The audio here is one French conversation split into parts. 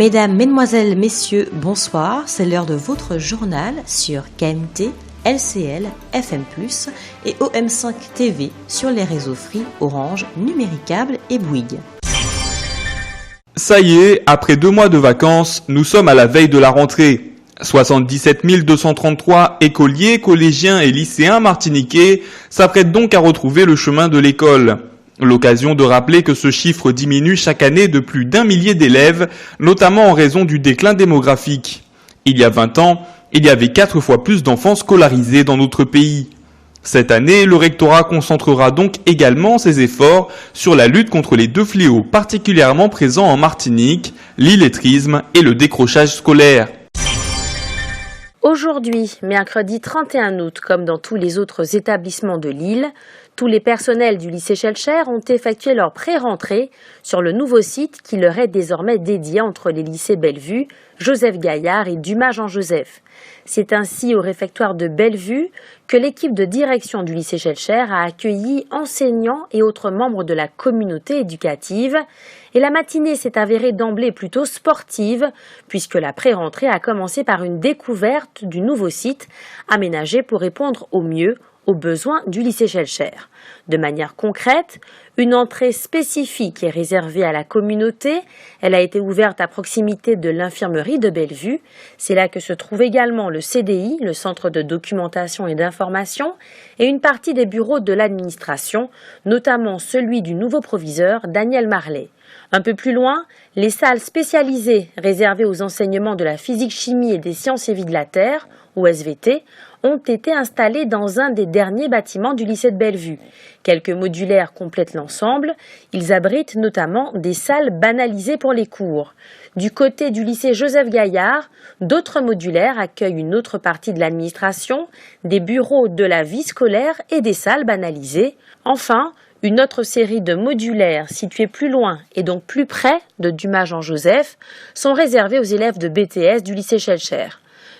Mesdames, Mesdemoiselles, Messieurs, bonsoir, c'est l'heure de votre journal sur KMT, LCL, FM+, et OM5 TV sur les réseaux Free, Orange, Numéricable et Bouygues. Ça y est, après 2 mois de vacances, nous sommes à la veille de la rentrée. 77 233 écoliers, collégiens et lycéens martiniquais s'apprêtent donc à retrouver le chemin de l'école. L'occasion de rappeler que ce chiffre diminue chaque année de plus d'1 millier d'élèves, notamment en raison du déclin démographique. Il y a 20 ans, il y avait 4 fois plus d'enfants scolarisés dans notre pays. Cette année, le rectorat concentrera donc également ses efforts sur la lutte contre les 2 fléaux particulièrement présents en Martinique, l'illettrisme et le décrochage scolaire. Aujourd'hui, mercredi 31 août, comme dans tous les autres établissements de l'île, tous les personnels du lycée Schellcher ont effectué leur pré-rentrée sur le nouveau site qui leur est désormais dédié entre les lycées Bellevue, Joseph Gaillard et Dumas Jean-Joseph. C'est ainsi au réfectoire de Bellevue que l'équipe de direction du lycée Schellcher a accueilli enseignants et autres membres de la communauté éducative. Et la matinée s'est avérée d'emblée plutôt sportive puisque la pré-rentrée a commencé par une découverte du nouveau site aménagé pour répondre au mieux aux besoins du lycée Schellcher. De manière concrète, une entrée spécifique est réservée à la communauté. Elle a été ouverte à proximité de l'infirmerie de Bellevue. C'est là que se trouve également le CDI, le centre de documentation et d'information, et une partie des bureaux de l'administration, notamment celui du nouveau proviseur Daniel Marley. Un peu plus loin, les salles spécialisées réservées aux enseignements de la physique-chimie et des sciences et vie de la Terre, ou SVT, ont été installés dans un des derniers bâtiments du lycée de Bellevue. Quelques modulaires complètent l'ensemble. Ils abritent notamment des salles banalisées pour les cours. Du côté du lycée Joseph Gaillard, d'autres modulaires accueillent une autre partie de l'administration, des bureaux de la vie scolaire et des salles banalisées. Enfin, une autre série de modulaires situés plus loin et donc plus près de Dumas Jean-Joseph sont réservés aux élèves de BTS du lycée Schellcher.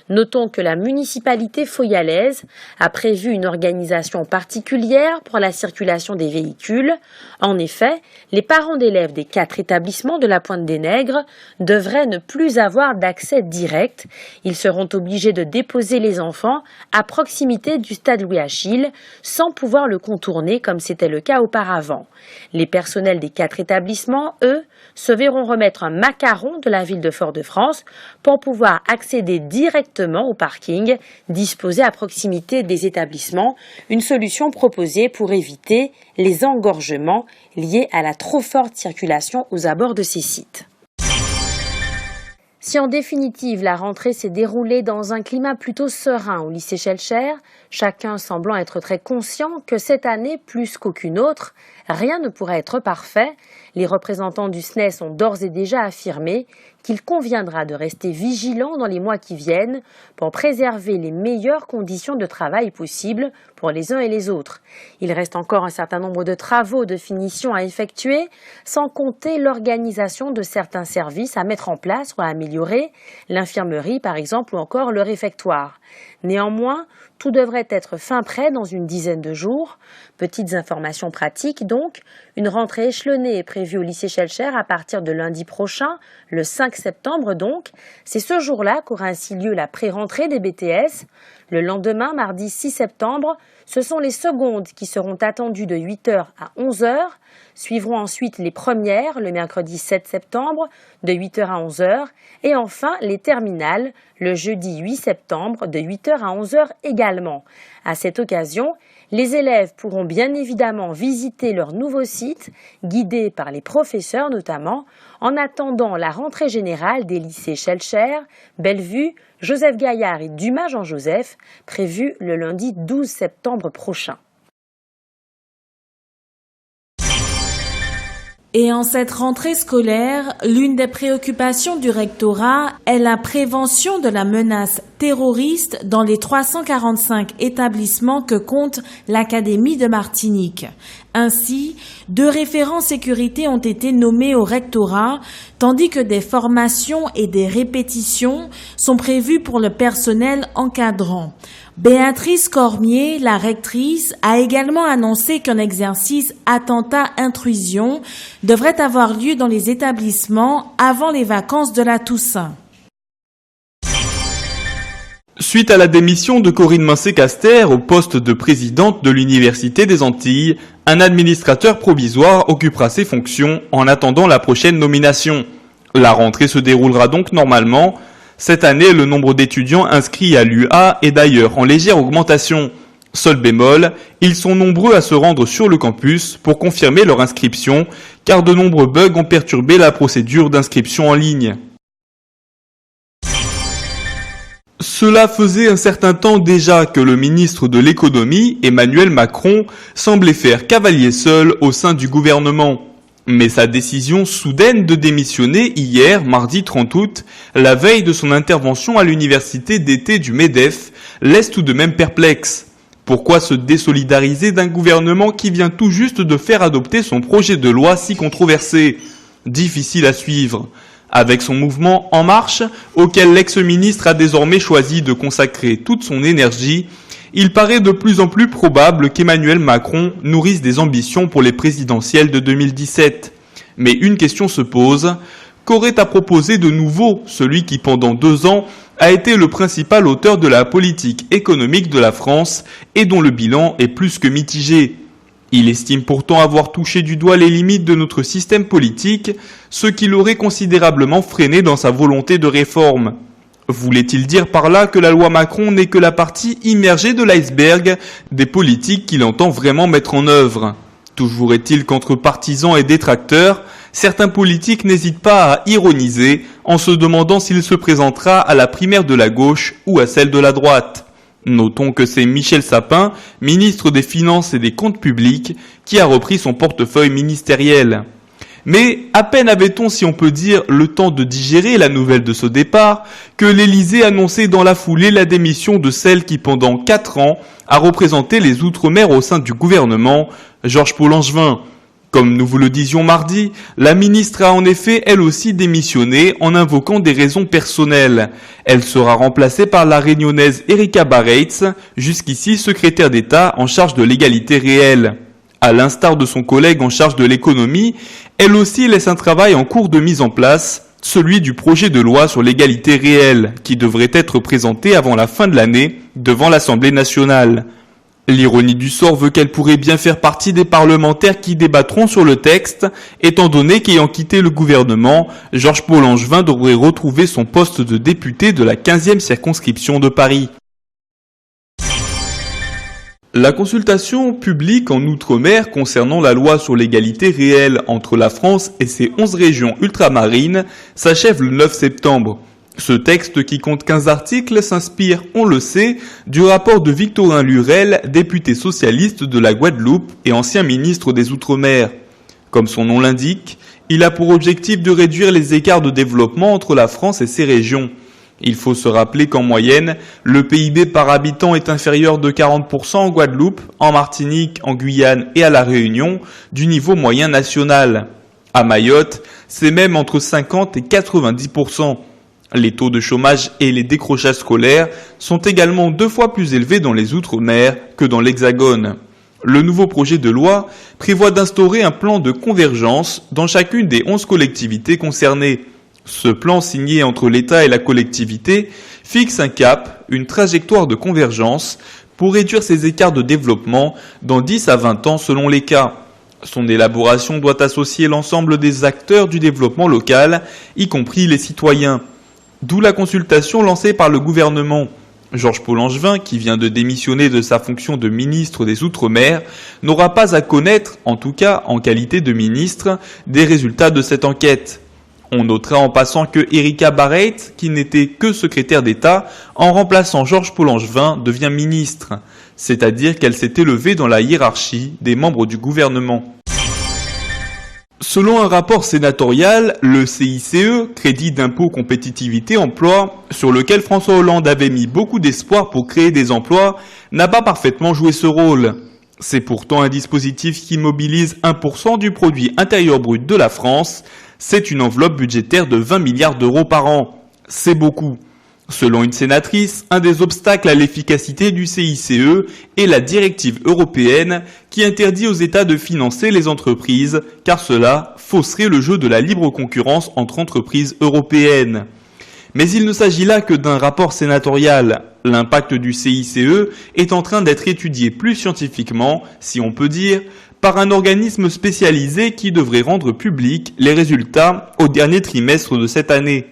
Notons que la municipalité foyalaise a prévu une organisation particulière pour la circulation des véhicules. En effet, les parents d'élèves des 4 établissements de la Pointe des Nègres devraient ne plus avoir d'accès direct. Ils seront obligés de déposer les enfants à proximité du stade Louis-Achille sans pouvoir le contourner comme c'était le cas auparavant. Les personnels des 4 établissements, eux, se verront remettre un macaron de la ville de Fort-de-France pour pouvoir accéder directement au parking disposé à proximité des établissements, une solution proposée pour éviter les engorgements liés à la trop forte circulation aux abords de ces sites. Si en définitive la rentrée s'est déroulée dans un climat plutôt serein au lycée Schellcher, chacun semblant être très conscient que cette année, plus qu'aucune autre, rien ne pourrait être parfait, les représentants du SNES ont d'ores et déjà affirmé qu'il conviendra de rester vigilant dans les mois qui viennent pour préserver les meilleures conditions de travail possibles pour les uns et les autres. Il reste encore un certain nombre de travaux de finition à effectuer, sans compter l'organisation de certains services à mettre en place ou à améliorer, l'infirmerie par exemple ou encore le réfectoire. Néanmoins, tout devrait être fin prêt dans une dizaine de jours. Petites informations pratiques donc, une rentrée échelonnée est prévue au lycée Schellcher à partir de lundi prochain, le 5 septembre donc. C'est ce jour-là qu'aura ainsi lieu la pré-rentrée des BTS. Le lendemain, mardi 6 septembre, ce sont les secondes qui seront attendues de 8h à 11h. Suivront ensuite les premières, le mercredi 7 septembre, de 8h à 11h. Et enfin, les terminales, le jeudi 8 septembre, de 8h à 11h également. À cette occasion, les élèves pourront bien évidemment visiter leur nouveau site, guidés par les professeurs notamment, en attendant la rentrée générale des lycées Schellcher, Bellevue, Joseph Gaillard et Dumas Jean-Joseph, prévue le lundi 12 septembre prochain. Et en cette rentrée scolaire, l'une des préoccupations du rectorat est la prévention de la menace terroriste dans les 345 établissements que compte l'Académie de Martinique. Ainsi, 2 référents sécurité ont été nommés au rectorat, tandis que des formations et des répétitions sont prévues pour le personnel encadrant. Béatrice Cormier, la rectrice, a également annoncé qu'un exercice attentat-intrusion devrait avoir lieu dans les établissements avant les vacances de la Toussaint. Suite à la démission de Corinne Mincé-Caster au poste de présidente de l'Université des Antilles, un administrateur provisoire occupera ses fonctions en attendant la prochaine nomination. La rentrée se déroulera donc normalement. Cette année, le nombre d'étudiants inscrits à l'UA est d'ailleurs en légère augmentation. Seul bémol, ils sont nombreux à se rendre sur le campus pour confirmer leur inscription, car de nombreux bugs ont perturbé la procédure d'inscription en ligne. Cela faisait un certain temps déjà que le ministre de l'économie, Emmanuel Macron, semblait faire cavalier seul au sein du gouvernement. Mais sa décision soudaine de démissionner hier, mardi 30 août, la veille de son intervention à l'université d'été du MEDEF, laisse tout de même perplexe. Pourquoi se désolidariser d'un gouvernement qui vient tout juste de faire adopter son projet de loi si controversé? Difficile à suivre. Avec son mouvement En Marche, auquel l'ex-ministre a désormais choisi de consacrer toute son énergie, il paraît de plus en plus probable qu'Emmanuel Macron nourrisse des ambitions pour les présidentielles de 2017. Mais une question se pose, qu'aurait à proposer de nouveau celui qui pendant 2 ans a été le principal auteur de la politique économique de la France et dont le bilan est plus que mitigé? Il estime pourtant avoir touché du doigt les limites de notre système politique, ce qui l'aurait considérablement freiné dans sa volonté de réforme. Voulait-il dire par là que la loi Macron n'est que la partie immergée de l'iceberg des politiques qu'il entend vraiment mettre en œuvre? Toujours est-il qu'entre partisans et détracteurs, certains politiques n'hésitent pas à ironiser en se demandant s'il se présentera à la primaire de la gauche ou à celle de la droite. Notons que c'est Michel Sapin, ministre des Finances et des Comptes publics, qui a repris son portefeuille ministériel. Mais à peine avait-on, si on peut dire, le temps de digérer la nouvelle de ce départ, que l'Élysée annonçait dans la foulée la démission de celle qui, pendant 4 ans, a représenté les Outre-mer au sein du gouvernement, Georges Paul-Langevin. Comme nous vous le disions mardi, la ministre a en effet elle aussi démissionné en invoquant des raisons personnelles. Elle sera remplacée par la réunionnaise Erika Bareitz, jusqu'ici secrétaire d'État en charge de l'égalité réelle. À l'instar de son collègue en charge de l'économie, elle aussi laisse un travail en cours de mise en place, celui du projet de loi sur l'égalité réelle, qui devrait être présenté avant la fin de l'année devant l'Assemblée nationale. L'ironie du sort veut qu'elle pourrait bien faire partie des parlementaires qui débattront sur le texte, étant donné qu'ayant quitté le gouvernement, Georges Paul-Langevin devrait retrouver son poste de député de la 15e circonscription de Paris. La consultation publique en Outre-mer concernant la loi sur l'égalité réelle entre la France et ses 11 régions ultramarines s'achève le 9 septembre. Ce texte, qui compte 15 articles, s'inspire, on le sait, du rapport de Victorin Lurel, député socialiste de la Guadeloupe et ancien ministre des Outre-mer. Comme son nom l'indique, il a pour objectif de réduire les écarts de développement entre la France et ses régions. Il faut se rappeler qu'en moyenne, le PIB par habitant est inférieur de 40% en Guadeloupe, en Martinique, en Guyane et à La Réunion, du niveau moyen national. À Mayotte, c'est même entre 50 et 90%. Les taux de chômage et les décrochages scolaires sont également 2 fois plus élevés dans les Outre-mer que dans l'Hexagone. Le nouveau projet de loi prévoit d'instaurer un plan de convergence dans chacune des 11 collectivités concernées. Ce plan, signé entre l'État et la collectivité, fixe un cap, une trajectoire de convergence pour réduire ces écarts de développement dans 10 à 20 ans selon les cas. Son élaboration doit associer l'ensemble des acteurs du développement local, y compris les citoyens. D'où la consultation lancée par le gouvernement. Georges Paul-Langevin, qui vient de démissionner de sa fonction de ministre des Outre-mer, n'aura pas à connaître, en tout cas en qualité de ministre, des résultats de cette enquête. On notera en passant que Erika Bareitz, qui n'était que secrétaire d'État, en remplaçant Georges Paul-Langevin, devient ministre. C'est-à-dire qu'elle s'est élevée dans la hiérarchie des membres du gouvernement. Selon un rapport sénatorial, le CICE, Crédit d'impôt compétitivité emploi, sur lequel François Hollande avait mis beaucoup d'espoir pour créer des emplois, n'a pas parfaitement joué ce rôle. C'est pourtant un dispositif qui mobilise 1% du produit intérieur brut de la France. C'est une enveloppe budgétaire de 20 milliards d'euros par an. C'est beaucoup. Selon une sénatrice, un des obstacles à l'efficacité du CICE est la directive européenne qui interdit aux États de financer les entreprises, car cela fausserait le jeu de la libre concurrence entre entreprises européennes. Mais il ne s'agit là que d'un rapport sénatorial. L'impact du CICE est en train d'être étudié plus scientifiquement, si on peut dire, par un organisme spécialisé qui devrait rendre publics les résultats au dernier trimestre de cette année.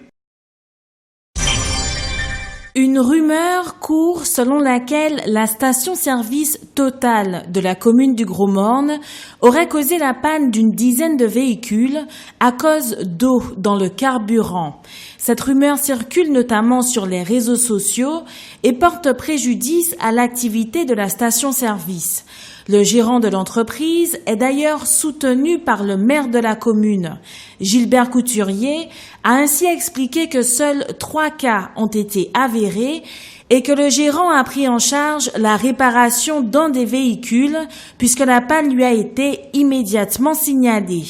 Une rumeur court selon laquelle la station-service Total de la commune du Gros Morne aurait causé la panne d'une dizaine de véhicules à cause d'eau dans le carburant. Cette rumeur circule notamment sur les réseaux sociaux et porte préjudice à l'activité de la station-service. Le gérant de l'entreprise est d'ailleurs soutenu par le maire de la commune. Gilbert Couturier a ainsi expliqué que seuls 3 cas ont été avérés et que le gérant a pris en charge la réparation d'un des véhicules puisque la panne lui a été immédiatement signalée.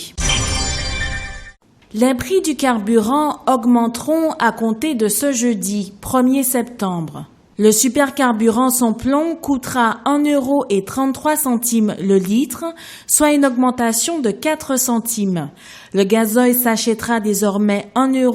Les prix du carburant augmenteront à compter de ce jeudi, 1er septembre. Le supercarburant sans plomb coûtera 1,33 € le litre, soit une augmentation de 4 centimes. Le gazoil s'achètera désormais 1,01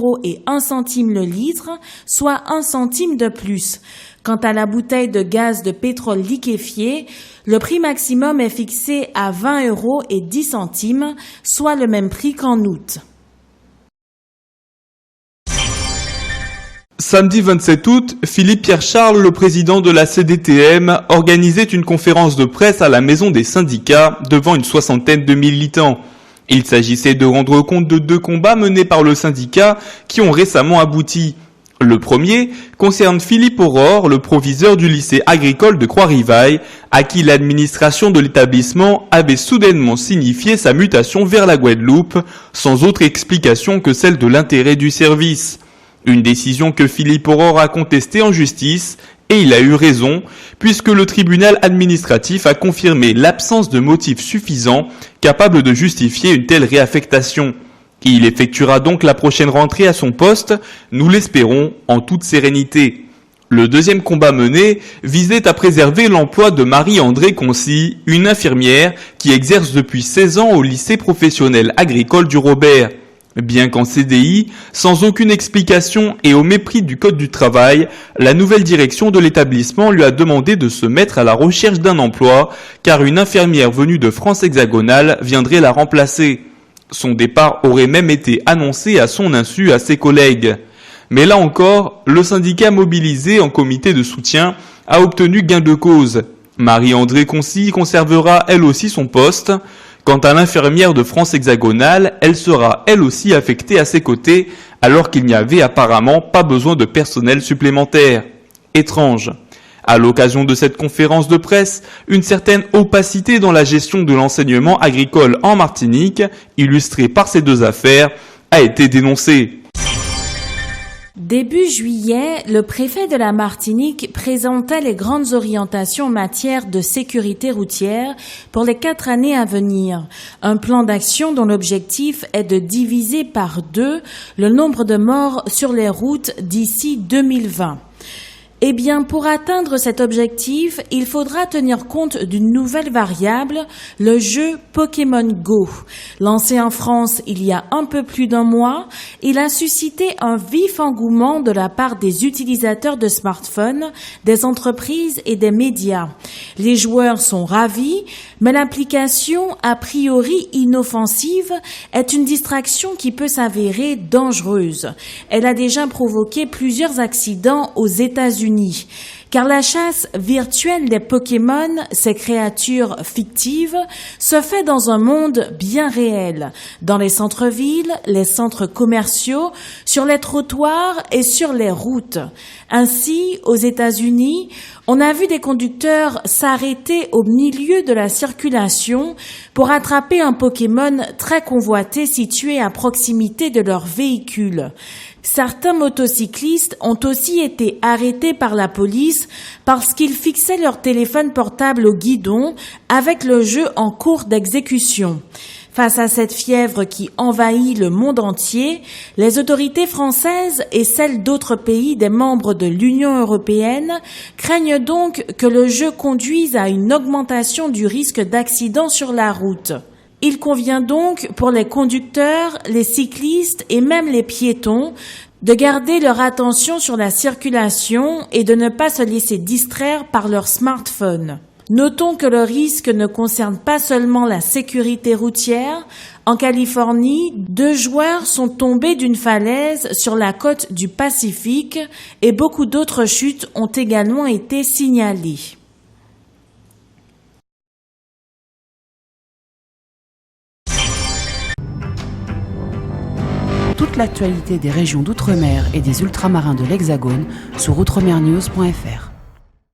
€ le litre, soit 1 centime de plus. Quant à la bouteille de gaz de pétrole liquéfié, le prix maximum est fixé à 20,10 €, soit le même prix qu'en août. Samedi 27 août, Philippe Pierre-Charles, le président de la CDTM, organisait une conférence de presse à la Maison des syndicats devant une soixantaine de militants. Il s'agissait de rendre compte de 2 combats menés par le syndicat qui ont récemment abouti. Le premier concerne Philippe Aurore, le proviseur du lycée agricole de Croix-Rivaille, à qui l'administration de l'établissement avait soudainement signifié sa mutation vers la Guadeloupe, sans autre explication que celle de l'intérêt du service. Une décision que Philippe Aurore a contestée en justice, et il a eu raison, puisque le tribunal administratif a confirmé l'absence de motifs suffisants capables de justifier une telle réaffectation. Il effectuera donc la prochaine rentrée à son poste, nous l'espérons, en toute sérénité. Le deuxième combat mené visait à préserver l'emploi de Marie-André Concy, une infirmière qui exerce depuis 16 ans au lycée professionnel agricole du Robert. Bien qu'en CDI, sans aucune explication et au mépris du Code du travail, la nouvelle direction de l'établissement lui a demandé de se mettre à la recherche d'un emploi, car une infirmière venue de France hexagonale viendrait la remplacer. Son départ aurait même été annoncé à son insu à ses collègues. Mais là encore, le syndicat mobilisé en comité de soutien a obtenu gain de cause. Marie-André Concy conservera elle aussi son poste. Quant à l'infirmière de France hexagonale, elle sera elle aussi affectée à ses côtés, alors qu'il n'y avait apparemment pas besoin de personnel supplémentaire. Étrange. À l'occasion de cette conférence de presse, une certaine opacité dans la gestion de l'enseignement agricole en Martinique, illustrée par ces 2 affaires, a été dénoncée. Début juillet, le préfet de la Martinique présentait les grandes orientations en matière de sécurité routière pour les 4 années à venir. Un plan d'action dont l'objectif est de diviser par 2 le nombre de morts sur les routes d'ici 2020. Eh bien, pour atteindre cet objectif, il faudra tenir compte d'une nouvelle variable, le jeu Pokémon Go. Lancé en France il y a un peu plus d'1 mois, il a suscité un vif engouement de la part des utilisateurs de smartphones, des entreprises et des médias. Les joueurs sont ravis, mais l'application, a priori inoffensive, est une distraction qui peut s'avérer dangereuse. Elle a déjà provoqué plusieurs accidents aux États-Unis. Car la chasse virtuelle des Pokémon, ces créatures fictives, se fait dans un monde bien réel, dans les centres-villes, les centres commerciaux, sur les trottoirs et sur les routes. Ainsi, aux États-Unis, on a vu des conducteurs s'arrêter au milieu de la circulation pour attraper un Pokémon très convoité situé à proximité de leur véhicule. Certains motocyclistes ont aussi été arrêtés par la police parce qu'ils fixaient leur téléphone portable au guidon avec le jeu en cours d'exécution. Face à cette fièvre qui envahit le monde entier, les autorités françaises et celles d'autres pays des membres de l'Union européenne craignent donc que le jeu conduise à une augmentation du risque d'accident sur la route. Il convient donc pour les conducteurs, les cyclistes et même les piétons de garder leur attention sur la circulation et de ne pas se laisser distraire par leur smartphone. Notons que le risque ne concerne pas seulement la sécurité routière. En Californie, 2 joueurs sont tombés d'une falaise sur la côte du Pacifique et beaucoup d'autres chutes ont également été signalées. Toute l'actualité des régions d'outre-mer et des ultramarins de l'Hexagone sur outremernews.fr.